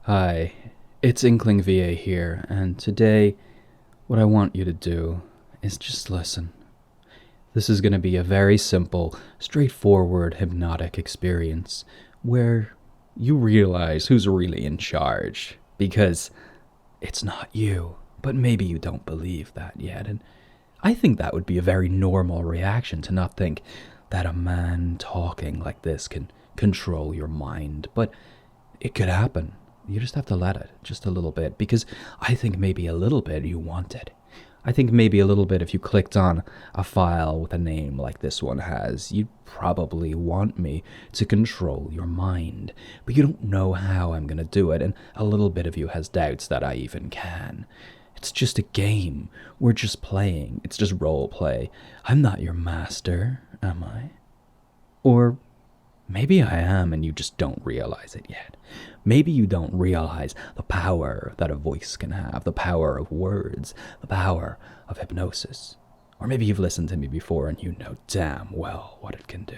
Hi, it's Inkling VA here, and today what I want you to do is just listen. This is going to be a very simple, straightforward hypnotic experience where you realize who's really in charge, because it's not you, but maybe you don't believe that yet, and I think that would be a very normal reaction to not think that a man talking like this can control your mind, but it could happen. You just have to let it, just a little bit, because I think maybe a little bit you want it. I think maybe a little bit if you clicked on a file with a name like this one has, you'd probably want me to control your mind. But you don't know how I'm going to do it, and a little bit of you has doubts that I even can. It's just a game. We're just playing. It's just role play. I'm not your master, am I? Or maybe I am and you just don't realize it yet. Maybe you don't realize the power that a voice can have, the power of words, the power of hypnosis. Or maybe you've listened to me before and you know damn well what it can do.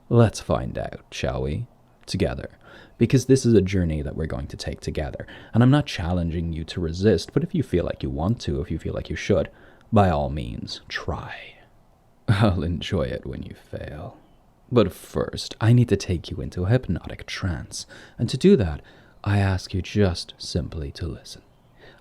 Let's find out, shall we? Together. Because this is a journey that we're going to take together. And I'm not challenging you to resist, but if you feel like you want to, if you feel like you should, by all means, try. I'll enjoy it when you fail. But first, I need to take you into a hypnotic trance, and to do that, I ask you just simply to listen.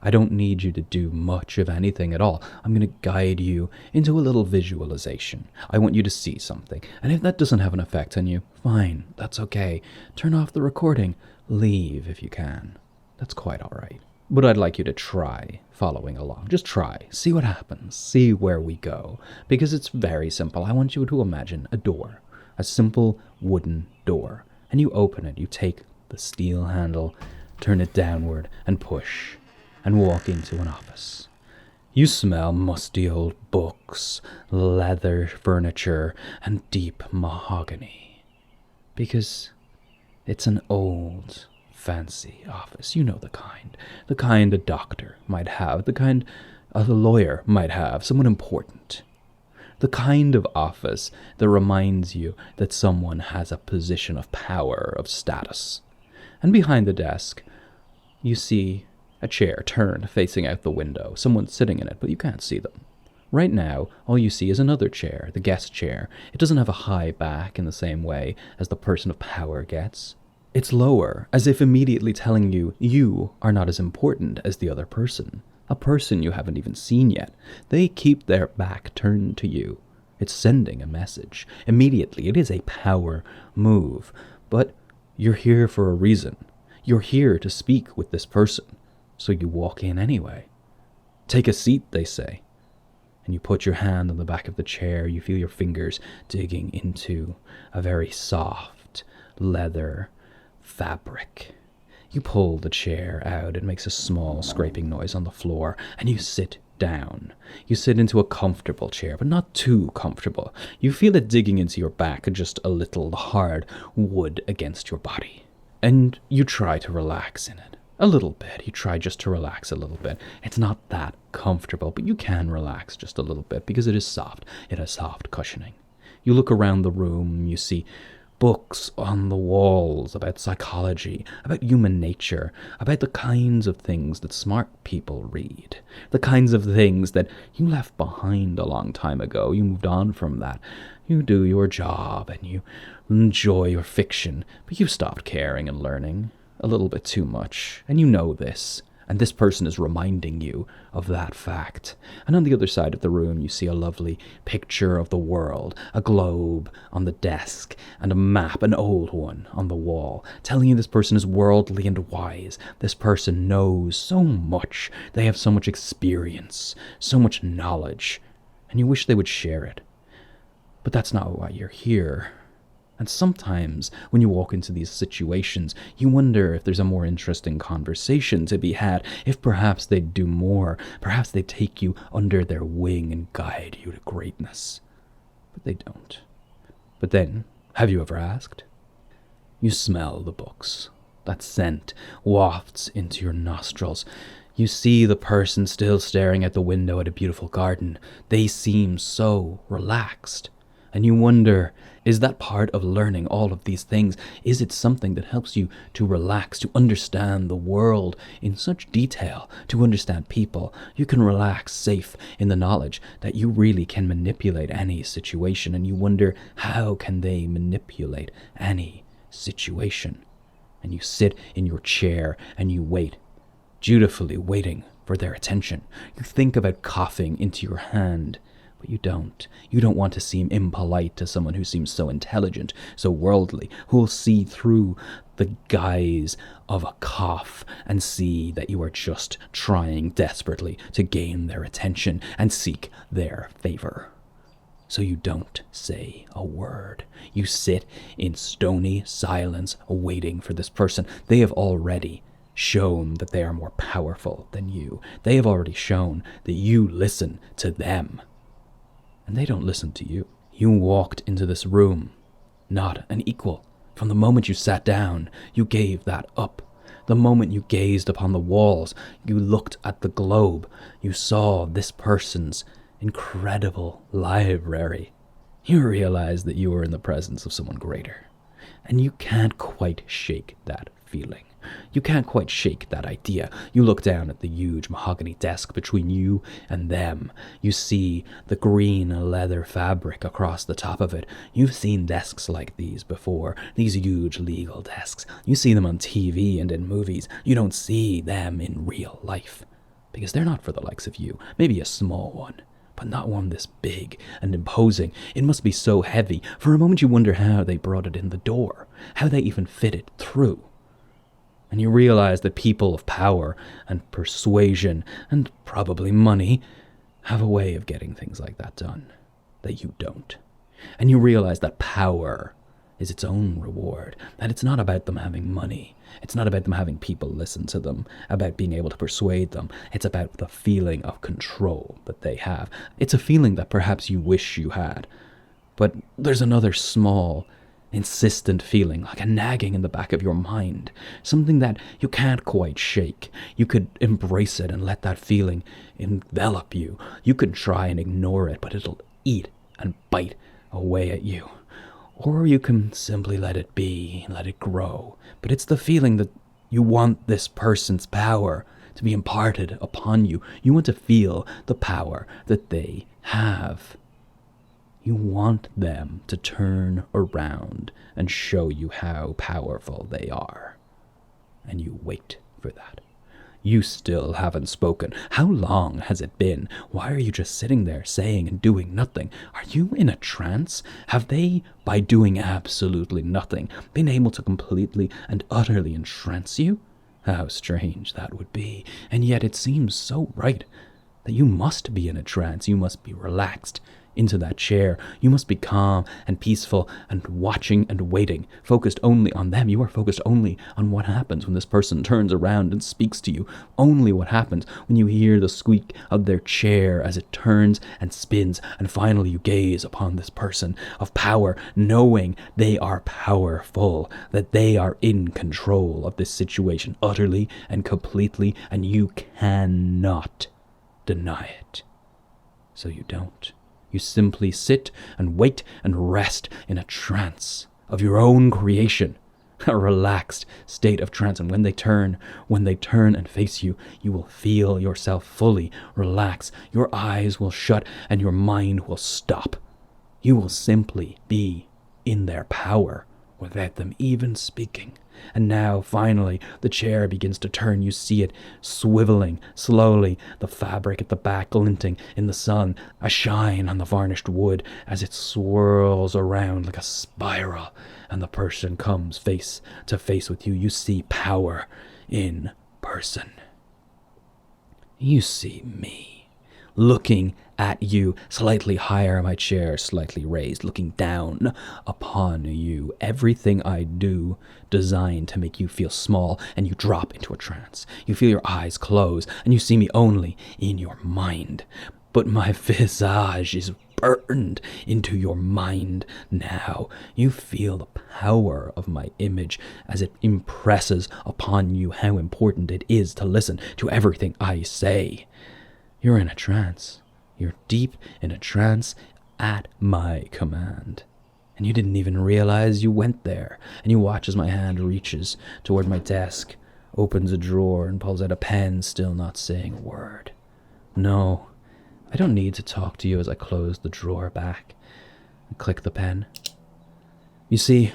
I don't need you to do much of anything at all. I'm going to guide you into a little visualization. I want you to see something, and if that doesn't have an effect on you, fine, that's okay. Turn off the recording. Leave if you can. That's quite all right. But I'd like you to try following along. Just try. See what happens. See where we go. Because it's very simple. I want you to imagine a door. A simple wooden door. And you open it. You take the steel handle, turn it downward, and push. And walk into an office. You smell musty old books, leather furniture, and deep mahogany. Because it's an old, fancy office. You know the kind. The kind a doctor might have. The kind a lawyer might have. Someone important. The kind of office that reminds you that someone has a position of power, of status. And behind the desk, you see a chair turned facing out the window. Someone's sitting in it, but you can't see them. Right now, all you see is another chair, the guest chair. It doesn't have a high back in the same way as the person of power gets. It's lower, as if immediately telling you you are not as important as the other person. A person you haven't even seen yet. They keep their back turned to you. It's sending a message. Immediately, it is a power move. But you're here for a reason. You're here to speak with this person. So you walk in anyway. Take a seat, they say. And you put your hand on the back of the chair. You feel your fingers digging into a very soft leather fabric. You pull the chair out. It makes a small scraping noise on the floor, and you sit down. You sit into a comfortable chair, but not too comfortable. You feel it digging into your back, just a little hard wood against your body. And you try to relax in it. A little bit. You try just to relax a little bit. It's not that comfortable, but you can relax just a little bit because it is soft. It has soft cushioning. You look around the room, you see books on the walls about psychology, about human nature, about the kinds of things that smart people read, the kinds of things that you left behind a long time ago. You moved on from that. You do your job and you enjoy your fiction, but you've stopped caring and learning a little bit too much, and you know this. And this person is reminding you of that fact. And on the other side of the room, you see a lovely picture of the world, a globe on the desk, and a map, an old one, on the wall, telling you this person is worldly and wise. This person knows so much. They have so much experience, so much knowledge, and you wish they would share it. But that's not why you're here. And sometimes, when you walk into these situations, you wonder if there's a more interesting conversation to be had, if perhaps they'd do more, perhaps they'd take you under their wing and guide you to greatness. But they don't. But then, have you ever asked? You smell the books. That scent wafts into your nostrils. You see the person still staring at the window at a beautiful garden. They seem so relaxed. And you wonder, is that part of learning all of these things? Is it something that helps you to relax, to understand the world in such detail, to understand people? You can relax safe in the knowledge that you really can manipulate any situation, and you wonder, how can they manipulate any situation? And you sit in your chair and you wait, dutifully waiting for their attention. You think about coughing into your hand, but you don't. You don't want to seem impolite to someone who seems so intelligent, so worldly, who will see through the guise of a cough and see that you are just trying desperately to gain their attention and seek their favor. So you don't say a word. You sit in stony silence waiting for this person. They have already shown that they are more powerful than you. They have already shown that you listen to them. And they don't listen to you. You walked into this room, not an equal. From the moment you sat down, you gave that up. The moment you gazed upon the walls, you looked at the globe, you saw this person's incredible library. You realized that you were in the presence of someone greater. And you can't quite shake that feeling. You can't quite shake that idea. You look down at the huge mahogany desk between you and them. You see the green leather fabric across the top of it. You've seen desks like these before, these huge legal desks. You see them on TV and in movies. You don't see them in real life, because they're not for the likes of you. Maybe a small one, but not one this big and imposing. It must be so heavy. For a moment you wonder how they brought it in the door, how they even fit it through. And you realize that people of power and persuasion and probably money have a way of getting things like that done that you don't. And you realize that power is its own reward, that it's not about them having money. It's not about them having people listen to them, about being able to persuade them. It's about the feeling of control that they have. It's a feeling that perhaps you wish you had. But there's another small, insistent feeling, like a nagging in the back of your mind, something that you can't quite shake. You could embrace it and let that feeling envelop you. You could try and ignore it, but it'll eat and bite away at you. Or you can simply let it be, let it grow. But it's the feeling that you want this person's power to be imparted upon you. You want to feel the power that they have. You want them to turn around and show you how powerful they are. And you wait for that. You still haven't spoken. How long has it been? Why are you just sitting there saying and doing nothing? Are you in a trance? Have they, by doing absolutely nothing, been able to completely and utterly entrance you? How strange that would be. And yet it seems so right that you must be in a trance. You must be relaxed into that chair. You must be calm and peaceful and watching and waiting, focused only on them. You are focused only on what happens when this person turns around and speaks to you. Only what happens when you hear the squeak of their chair as it turns and spins, and finally you gaze upon this person of power, knowing they are powerful, that they are in control of this situation utterly and completely, and you cannot deny it. So you don't. You simply sit and wait and rest in a trance of your own creation, a relaxed state of trance. And when they turn and face you, you will feel yourself fully relax. Your eyes will shut and your mind will stop. You will simply be in their power without them even speaking. And now, finally, the chair begins to turn. You see it swiveling slowly, the fabric at the back glinting in the sun, a shine on the varnished wood as it swirls around like a spiral, and the person comes face to face with you. You see power in person. You see me looking at you, slightly higher, my chair slightly raised, looking down upon you. Everything I do designed to make you feel small, and you drop into a trance. You feel your eyes close, and you see me only in your mind. But my visage is burned into your mind now. You feel the power of my image as it impresses upon you how important it is to listen to everything I say. You're in a trance. You're deep in a trance, at my command. And you didn't even realize you went there. And you watch as my hand reaches toward my desk, opens a drawer, and pulls out a pen, still not saying a word. No, I don't need to talk to you as I close the drawer back and click the pen. You see,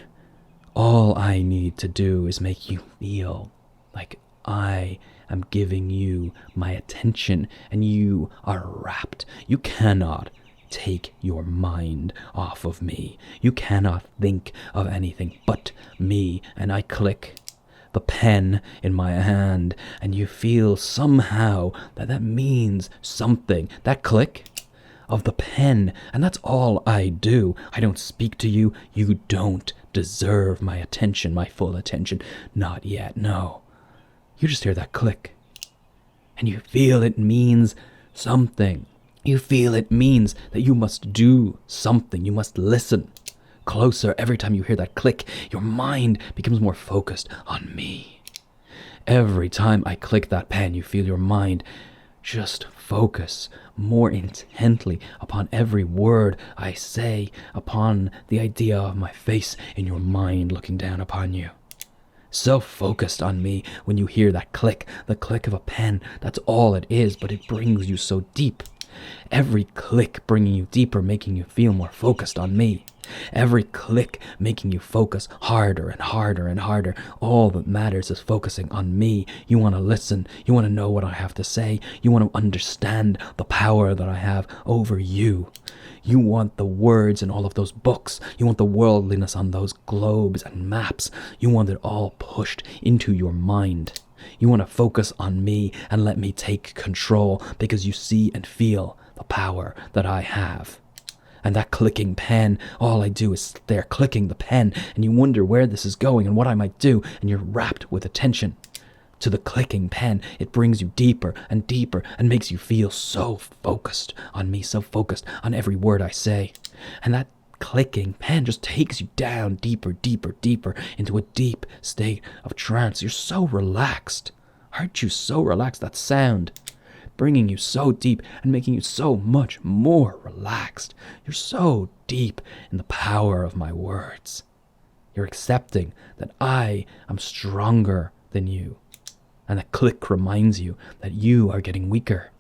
all I need to do is make you feel like I am giving you my attention and you are rapt. You cannot take your mind off of me. You cannot think of anything but me. And I click the pen in my hand and you feel somehow that means something. That click of the pen, and that's all I do. I don't speak to you. You don't deserve my attention, my full attention. Not yet, no. You just hear that click, and you feel it means something. You feel it means that you must do something. You must listen closer. Every time you hear that click, your mind becomes more focused on me. Every time I click that pen, you feel your mind just focus more intently upon every word I say, upon the idea of my face in your mind looking down upon you. So focused on me when you hear that click, the click of a pen. That's all it is, but it brings you so deep. Every click bringing you deeper, making you feel more focused on me. Every click making you focus harder and harder and harder. All that matters is focusing on me. You want to listen. You want to know what I have to say. You want to understand the power that I have over you. You want the words in all of those books. You want the worldliness on those globes and maps. You want it all pushed into your mind. You want to focus on me and let me take control because you see and feel the power that I have. And that clicking pen, all I do is sit there clicking the pen, and you wonder where this is going and what I might do, and you're rapt with attention to the clicking pen. It brings you deeper and deeper and makes you feel so focused on me, so focused on every word I say. And that clicking pen just takes you down deeper, deeper, deeper into a deep state of trance. You're so relaxed. Aren't you so relaxed? That sound bringing you so deep and making you so much more relaxed. You're so deep in the power of my words. You're accepting that I am stronger than you. And that click reminds you that you are getting weaker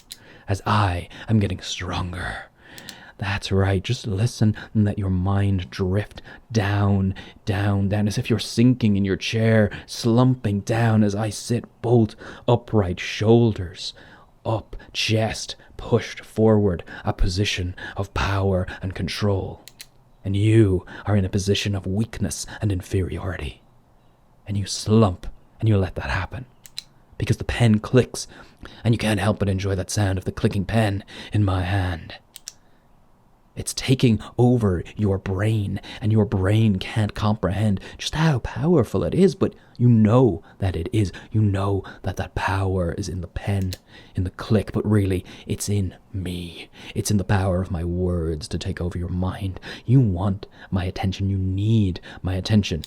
as I am getting stronger. That's right. Just listen and let your mind drift down, down, down, as if you're sinking in your chair, slumping down as I sit bolt upright, shoulders up, chest pushed forward, a position of power and control. And you are in a position of weakness and inferiority. And you slump and you let that happen. Because the pen clicks and you can't help but enjoy that sound of the clicking pen in my hand. It's taking over your brain, and your brain can't comprehend just how powerful it is, but you know that it is. You know that that power is in the pen, in the click, but really, it's in me. It's in the power of my words to take over your mind. You want my attention. You need my attention.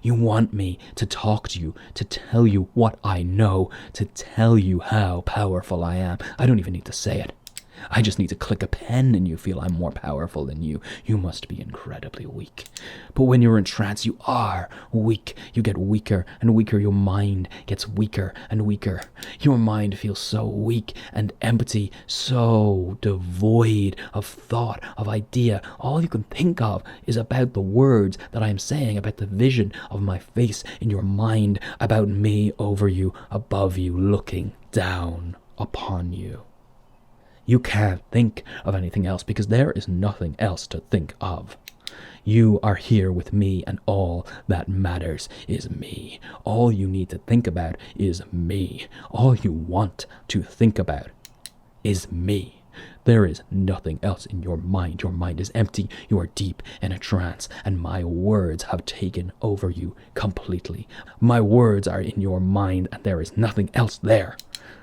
You want me to talk to you, to tell you what I know, to tell you how powerful I am. I don't even need to say it. I just need to click a pen and you feel I'm more powerful than you. You must be incredibly weak. But when you're in trance, you are weak. You get weaker and weaker. Your mind gets weaker and weaker. Your mind feels so weak and empty, so devoid of thought, of idea. All you can think of is about the words that I am saying, about the vision of my face in your mind, about me over you, above you, looking down upon you. You can't think of anything else because there is nothing else to think of. You are here with me and all that matters is me. All you need to think about is me. All you want to think about is me. There is nothing else in your mind. Your mind is empty. You are deep in a trance, and my words have taken over you completely. My words are in your mind, and there is nothing else there.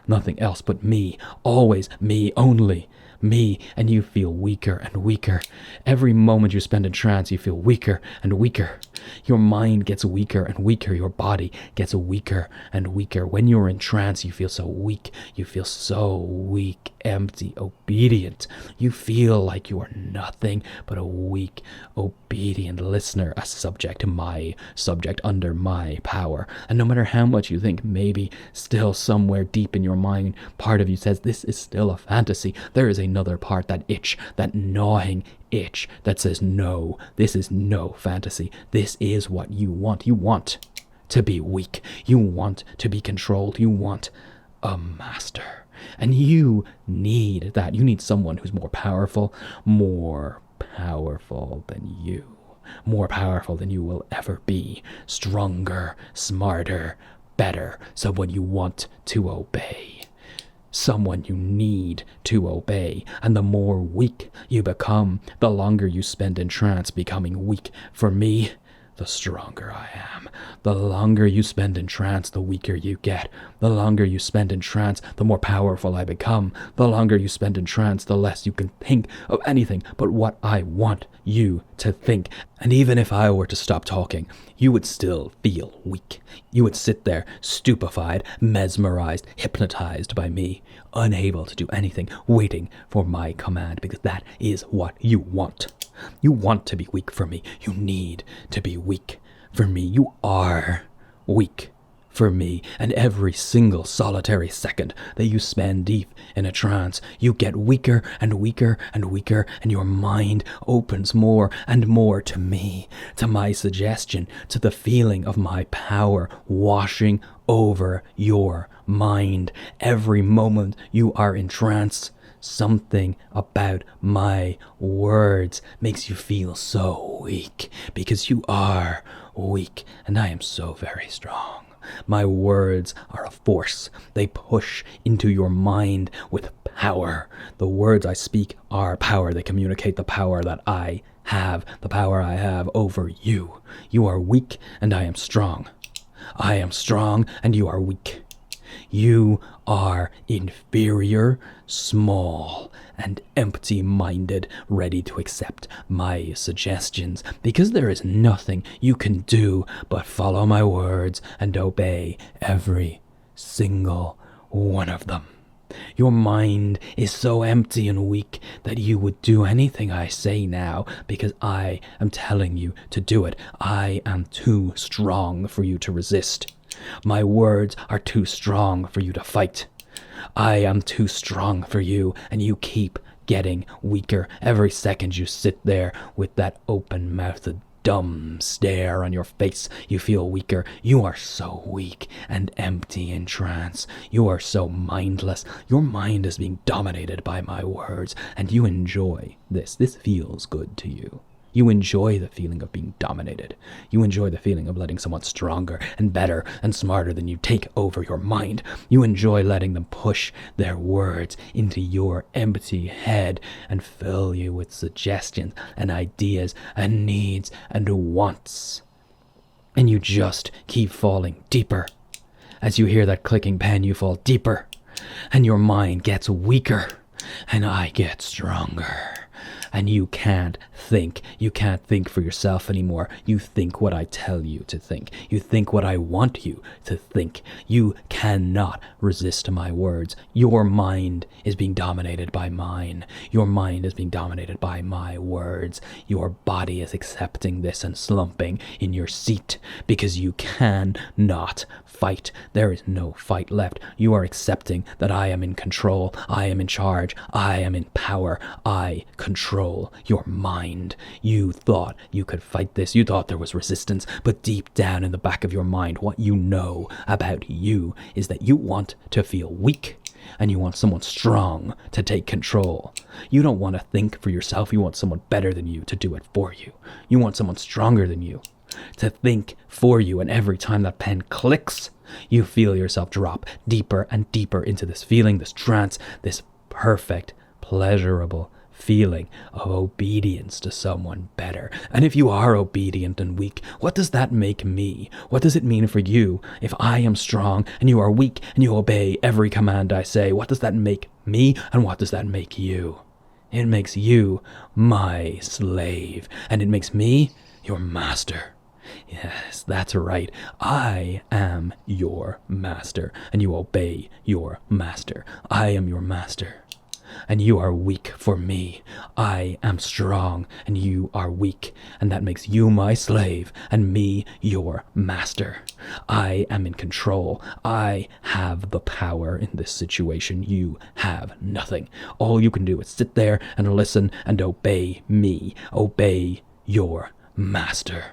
Nothing else but me, always me only. me, and you feel weaker and weaker. Every moment you spend in trance, you feel weaker and weaker. Your mind gets weaker and weaker. Your body gets weaker and weaker. When you're in trance, you feel so weak. You feel so weak, empty, obedient. You feel like you are nothing but a weak, obedient listener, a subject, my subject under my power. And no matter how much you think, maybe still somewhere deep in your mind, part of you says, this is still a fantasy. There is another part, that itch, that gnawing itch that says, no, this is no fantasy. This is what you want. You want to be weak. You want to be controlled. You want a master. And you need that. You need someone who's more powerful than you. More powerful than you will ever be. Stronger, smarter, better. Someone you want to obey. Someone you need to obey. And the more weak you become, the longer you spend in trance becoming weak. For me, the stronger I am. The longer you spend in trance, the weaker you get. The longer you spend in trance, the more powerful I become. The longer you spend in trance, the less you can think of anything but what I want you to think. And even if I were to stop talking, you would still feel weak. You would sit there, stupefied, mesmerized, hypnotized by me, unable to do anything, waiting for my command, because that is what you want. You want to be weak for me. You need to be weak for me. You are weak for me. And every single solitary second that you spend deep in a trance, you get weaker and weaker and weaker, and your mind opens more and more to me, to my suggestion, to the feeling of my power washing over your mind. Every moment you are in trance, something about my words makes you feel so weak, because you are weak and I am so very strong. My words are a force. They push into your mind with power. The words I speak are power. They communicate the power that I have, the power I have over you. You are weak and I am strong. I am strong and you are weak. You are inferior, small, and empty-minded, ready to accept my suggestions, because there is nothing you can do but follow my words and obey every single one of them. Your mind is so empty and weak that you would do anything I say now because I am telling you to do it. I am too strong for you to resist. My words are too strong for you to fight. I am too strong for you, and you keep getting weaker. Every second you sit there with that open-mouthed, dumb stare on your face, you feel weaker. You are so weak and empty in trance. You are so mindless. Your mind is being dominated by my words, and you enjoy this. This feels good to you. You enjoy the feeling of being dominated. You enjoy the feeling of letting someone stronger and better and smarter than you take over your mind. You enjoy letting them push their words into your empty head and fill you with suggestions and ideas and needs and wants. And you just keep falling deeper. As you hear that clicking pen, you fall deeper, and your mind gets weaker, and I get stronger. And you can't think. You can't think for yourself anymore. You think what I tell you to think. You think what I want you to think. You cannot resist my words. Your mind is being dominated by mine. Your mind is being dominated by my words. Your body is accepting this and slumping in your seat because you cannot fight. There is no fight left. You are accepting that I am in control. I am in charge. I am in power. I control your mind. You thought you could fight this. You thought there was resistance, but deep down in the back of your mind, what you know about you is that you want to feel weak and you want someone strong to take control. You don't want to think for yourself. You want someone better than you to do it for you. You want someone stronger than you to think for you, and every time that pen clicks, you feel yourself drop deeper and deeper into this feeling, this trance, this perfect, pleasurable feeling of obedience to someone better. And if you are obedient and weak, what does that make me? What does it mean for you if I am strong and you are weak and you obey every command I say? What does that make me, and what does that make you? It makes you my slave, and it makes me your master. Yes, that's right. I am your master, and you obey your master. I am your master, and you are weak for me. I am strong, and you are weak, and that makes you my slave, and me your master. I am in control. I have the power in this situation. You have nothing. All you can do is sit there and listen and obey me. Obey your master.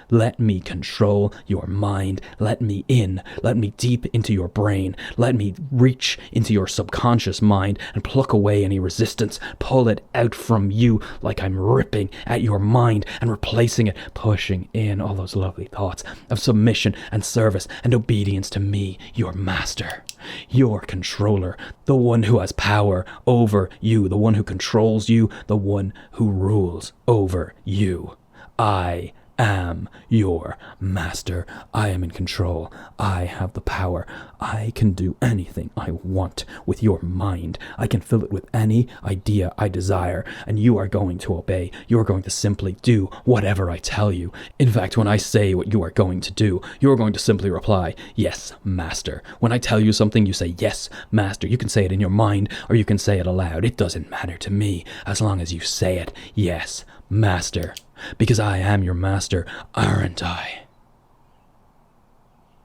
Let me control your mind. Let me in. Let me deep into your brain. Let me reach into your subconscious mind and pluck away any resistance. Pull it out from you like I'm ripping at your mind and replacing it, pushing in all those lovely thoughts of submission and service and obedience to me, your master, your controller, the one who has power over you, the one who controls you, the one who rules over you. I am your master. I am in control. I have the power. I can do anything I want with your mind. I can fill it with any idea I desire, and you are going to obey. You are going to simply do whatever I tell you. In fact, when I say what you are going to do, you are going to simply reply, yes, master. When I tell you something, you say, yes, master. You can say it in your mind, or you can say it aloud. It doesn't matter to me, as long as you say it, yes, master. Because I am your master, aren't I?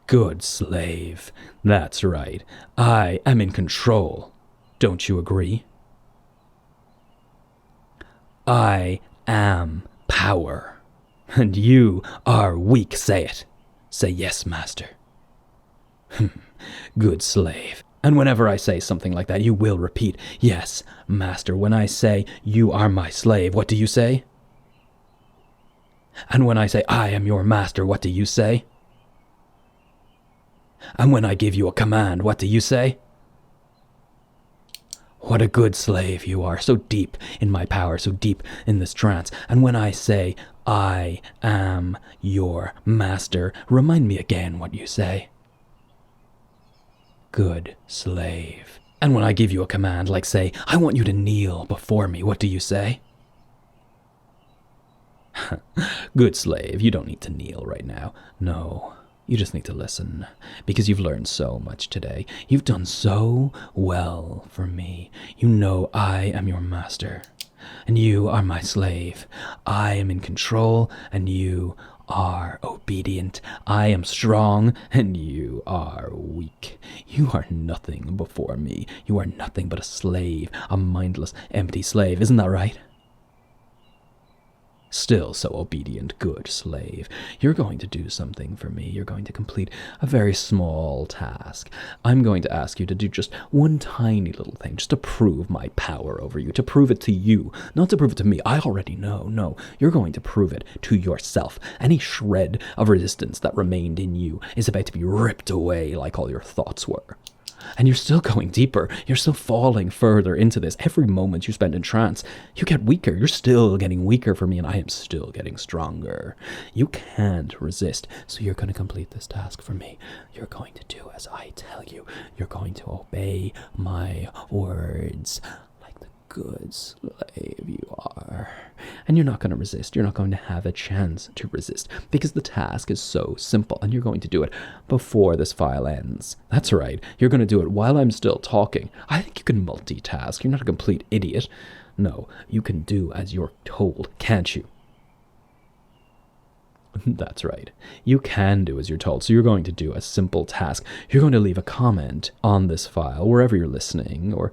Good slave. That's right. I am in control. Don't you agree? I am power. And you are weak. Say it. Say yes, master. Good slave. And whenever I say something like that, you will repeat, yes, master. When I say, you are my slave, what do you say? And when I say, I am your master, what do you say? And when I give you a command, what do you say? What a good slave you are, so deep in my power, so deep in this trance. And when I say, I am your master, remind me again what you say. Good slave. And when I give you a command, like say, I want you to kneel before me, what do you say? Good slave, you don't need to kneel right now. No, you just need to listen, because you've learned so much today. You've done so well for me. You know I am your master, and you are my slave. I am in control, and you are obedient. I am strong, and you are weak. You are nothing before me. You are nothing but a slave, a mindless, empty slave. Isn't that right? Still so obedient, good slave. You're going to do something for me. You're going to complete a very small task. I'm going to ask you to do just one tiny little thing, just to prove my power over you, to prove it to you, not to prove it to me. I already know. No, you're going to prove it to yourself. Any shred of resistance that remained in you is about to be ripped away like all your thoughts were. And you're still going deeper. You're still falling further into this. Every moment you spend in trance, you get weaker. You're still getting weaker for me, and I am still getting stronger. You can't resist, so you're going to complete this task for me. You're going to do as I tell you. You're going to obey my words like the good slave you are. And you're not going to resist. You're not going to have a chance to resist, because the task is so simple, and you're going to do it before this file ends. That's right. You're going to do it while I'm still talking. I think you can multitask. You're not a complete idiot. No, you can do as you're told, can't you? That's right. You can do as you're told. So you're going to do a simple task. You're going to leave a comment on this file, wherever you're listening, or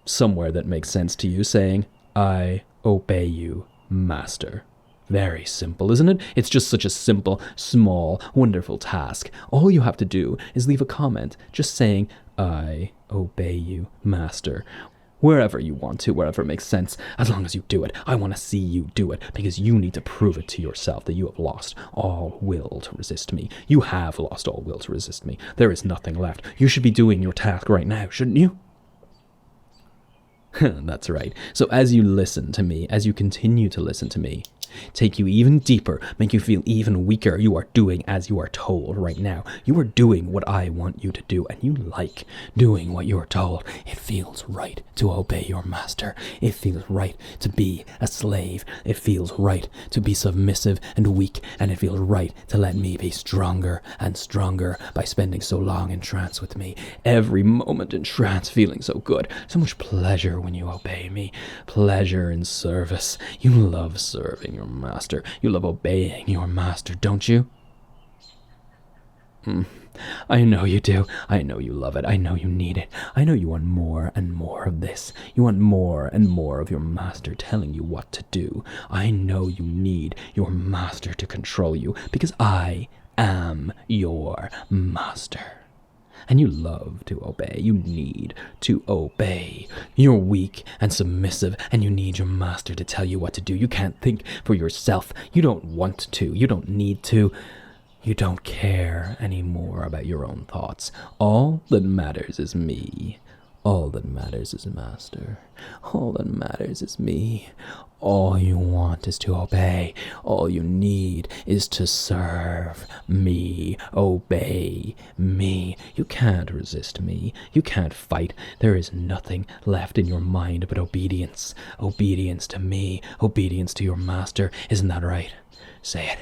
somewhere that makes sense to you, saying, I obey you, master. Very simple, isn't it? It's just such a simple, small, wonderful task. All you have to do is leave a comment just saying, I obey you, master. Wherever you want to, wherever it makes sense, as long as you do it. I want to see you do it, because you need to prove it to yourself that you have lost all will to resist me. You have lost all will to resist me. There is nothing left. You should be doing your task right now, shouldn't you? That's right. So as you listen to me, as you continue to listen to me, take you even deeper, make you feel even weaker, you are doing as you are told right now. You are doing what I want you to do, and you like doing what you are told. It feels right to obey your master. It feels right to be a slave. It feels right to be submissive and weak, and it feels right to let me be stronger and stronger by spending so long in trance with me. Every moment in trance feeling so good. So much pleasure when you obey me. Pleasure in service. You love serving your master. You love obeying your master, don't you? I know you do. I know you love it. I know you need it. I know you want more and more of this. You want more and more of your master telling you what to do. I know you need your master to control you because I am your master. And you love to obey. You need to obey. You're weak and submissive, and you need your master to tell you what to do. You can't think for yourself. You don't want to. You don't need to. You don't care anymore about your own thoughts. All that matters is me. All that matters is master. All that matters is me. All you want is to obey. All you need is to serve me. Obey me. You can't resist me. You can't fight. There is nothing left in your mind but obedience. Obedience to me. Obedience to your master. Isn't that right? Say it.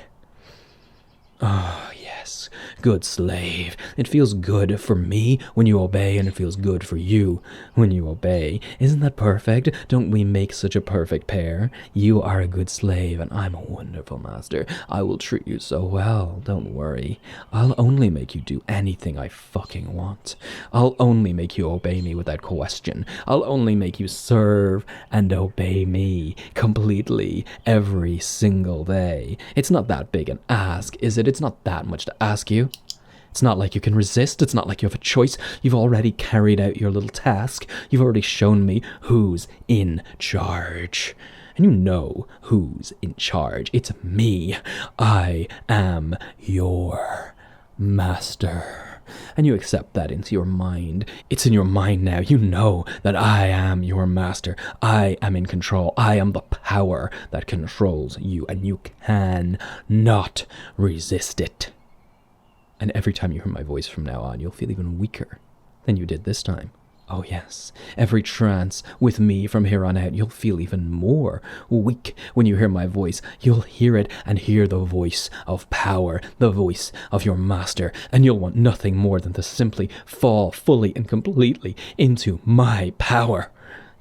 Ah, yes, good slave. It feels good for me when you obey, and it feels good for you when you obey. Isn't that perfect? Don't we make such a perfect pair? You are a good slave, and I'm a wonderful master. I will treat you so well, don't worry. I'll only make you do anything I fucking want. I'll only make you obey me without question. I'll only make you serve and obey me completely every single day. It's not that big an ask, is it? It's not that much to ask you. It's not like you can resist. It's not like you have a choice. You've already carried out your little task. You've already shown me who's in charge. And you know who's in charge. It's me. I am your master. And you accept that into your mind. It's in your mind now. You know that I am your master. I am in control. I am the power that controls you, and you cannot resist it. And every time you hear my voice from now on, you'll feel even weaker than you did this time. Oh yes, every trance with me from here on out, you'll feel even more weak when you hear my voice. You'll hear it and hear the voice of power, the voice of your master, and you'll want nothing more than to simply fall fully and completely into my power.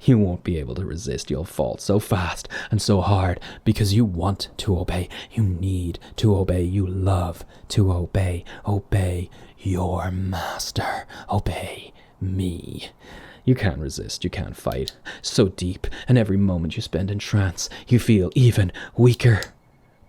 You won't be able to resist. You'll fall so fast and so hard because you want to obey. You need to obey. You love to obey. Obey your master. Obey me. You can't resist, you can't fight. So deep, and every moment you spend in trance, you feel even weaker.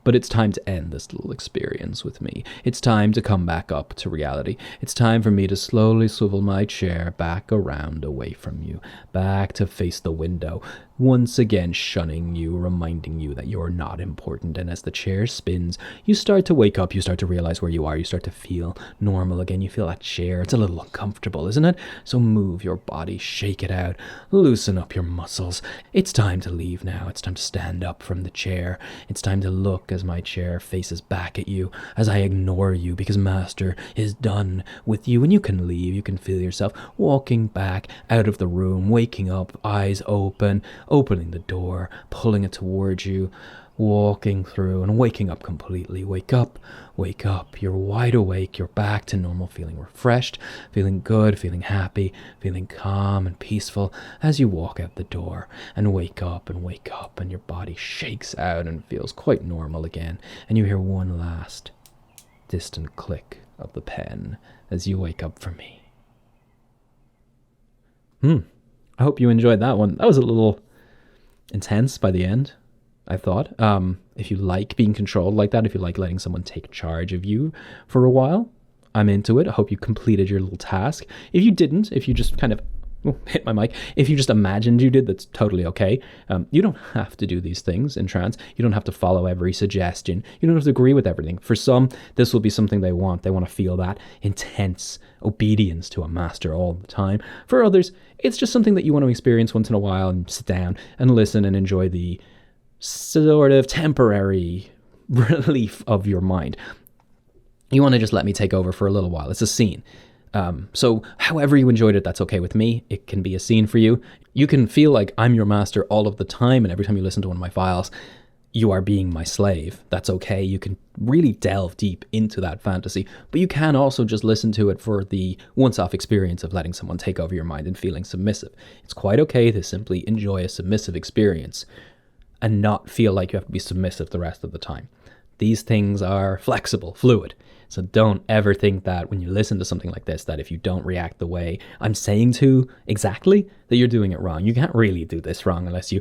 But it's time to end this little experience with me. It's time to come back up to reality. It's time for me to slowly swivel my chair back around away from you, back to face the window, once again shunning you, reminding you that you're not important. And as the chair spins, you start to wake up, you start to realize where you are, you start to feel normal again. You feel that chair, it's a little uncomfortable, isn't it? So move your body, shake it out, loosen up your muscles. It's time to leave now. It's time to stand up from the chair. It's time to look as my chair faces back at you, as I ignore you, because Master is done with you, and you can leave. You can feel yourself walking back out of the room, waking up, eyes open, opening the door, pulling it towards you, walking through and waking up completely. Wake up, you're wide awake, you're back to normal, feeling refreshed, feeling good, feeling happy, feeling calm and peaceful as you walk out the door and wake up, and your body shakes out and feels quite normal again, and you hear one last distant click of the pen as you wake up from me. I hope you enjoyed that one. That was a little intense by the end, I thought. If you like being controlled like that, if you like letting someone take charge of you for a while, I'm into it. I hope you completed your little task. If you didn't, if you just kind of hit my mic. If you just imagined you did, that's totally okay. You don't have to do these things in trance. You don't have to follow every suggestion. You don't have to agree with everything. For some, this will be something they want. They want to feel that intense obedience to a master all the time. For others, it's just something that you want to experience once in a while and sit down and listen and enjoy the sort of temporary relief of your mind. You want to just let me take over for a little while. It's a scene. So however you enjoyed it, that's okay with me. It can be a scene for you. You can feel like I'm your master all of the time, and every time you listen to one of my files, you are being my slave. That's okay. You can really delve deep into that fantasy, but you can also just listen to it for the once-off experience of letting someone take over your mind and feeling submissive. It's quite okay to simply enjoy a submissive experience and not feel like you have to be submissive the rest of the time. These things are flexible, fluid. So don't ever think that when you listen to something like this, that if you don't react the way I'm saying to exactly, that you're doing it wrong. You can't really do this wrong unless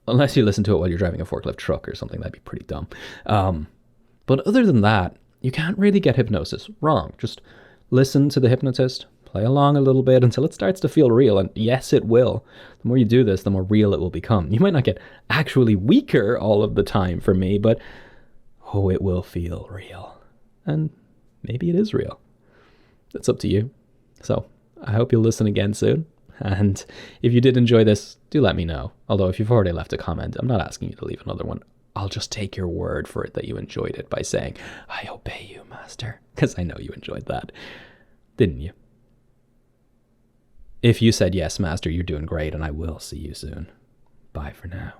unless you listen to it while you're driving a forklift truck or something. That'd be pretty dumb. But other than that, you can't really get hypnosis wrong. Just listen to the hypnotist, play along a little bit until it starts to feel real. And yes, it will. The more you do this, the more real it will become. You might not get actually weaker all of the time for me, but it will feel real. And maybe it is real. It's up to you. So I hope you'll listen again soon. And if you did enjoy this, do let me know. Although if you've already left a comment, I'm not asking you to leave another one. I'll just take your word for it that you enjoyed it by saying, I obey you, master. Because I know you enjoyed that. Didn't you? If you said yes, master, you're doing great, and I will see you soon. Bye for now.